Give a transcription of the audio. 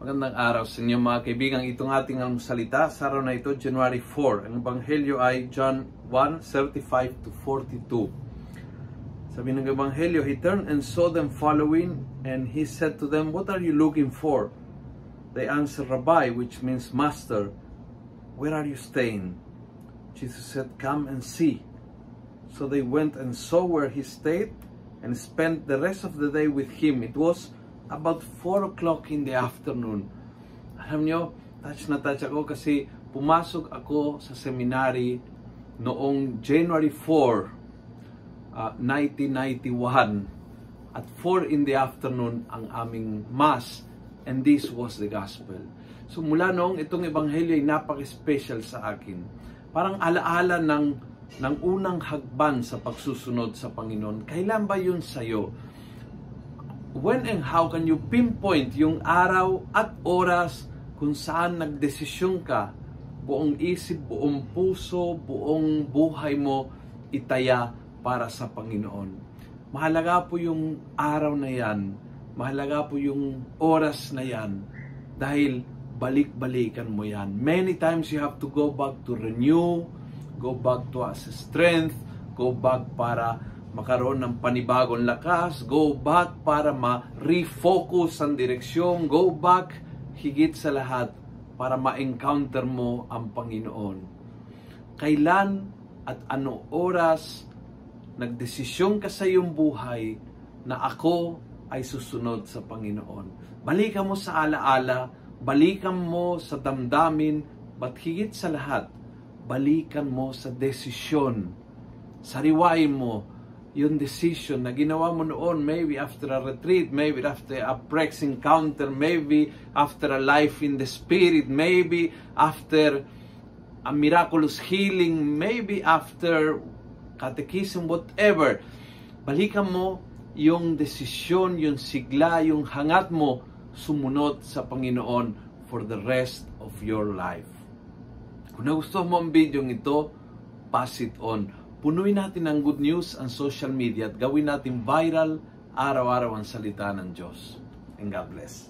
Magandang araw sa inyo mga kaibigan. Itong ating salita sa araw na ito, January 4. Ang Ebanghelyo ay John 1:35-42. Sabi ng Ebanghelyo, He turned and saw them following, and He said to them, "What are you looking for?" They answered, "Rabbi," which means Master, "where are you staying?" Jesus said, "Come and see." So they went and saw where He stayed and spent the rest of the day with Him. It was about 4 o'clock in the afternoon. Alam nyo, touch na touch ako kasi pumasok ako sa seminary noong January 4, 1991. At 4 in the afternoon ang aming Mass, and this was the Gospel. So mula noong itong Ebanghelyo ay napaka-special sa akin. Parang alaala ng unang hagban sa pagsusunod sa Panginoon. Kailan ba yun sa'yo? When and how can you pinpoint yung araw at oras kung saan nagdesisyon ka, buong isip, buong puso, buong buhay mo itaya para sa Panginoon? Mahalaga po yung araw na yan, mahalaga po yung oras na yan, dahil balik-balikan mo yan. Many times you have to go back to renew, go back to as strength, go back para makaroon ng panibagong lakas, go back para ma-refocus ang direksyon, go back higit sa lahat para ma-encounter mo ang Panginoon. Kailan at ano oras nagdesisyon ka sa iyong buhay na ako ay susunod sa Panginoon? Balikan mo sa alaala, balikan mo sa damdamin, but higit sa lahat, balikan mo sa desisyon. Sariwain mo yung decision na ginawa mo noon, maybe after a retreat, maybe after a prayer encounter, maybe after a life in the Spirit, maybe after a miraculous healing, maybe after catechism, whatever. Balikan mo yung desisyon, yung sigla, yung hangat mo sumunod sa Panginoon for the rest of your life. Kung nagustuhan mo ang video ito, pass it on. Punuin natin ng good news ang social media at gawin natin viral araw-araw ang salita ng Diyos. And God bless.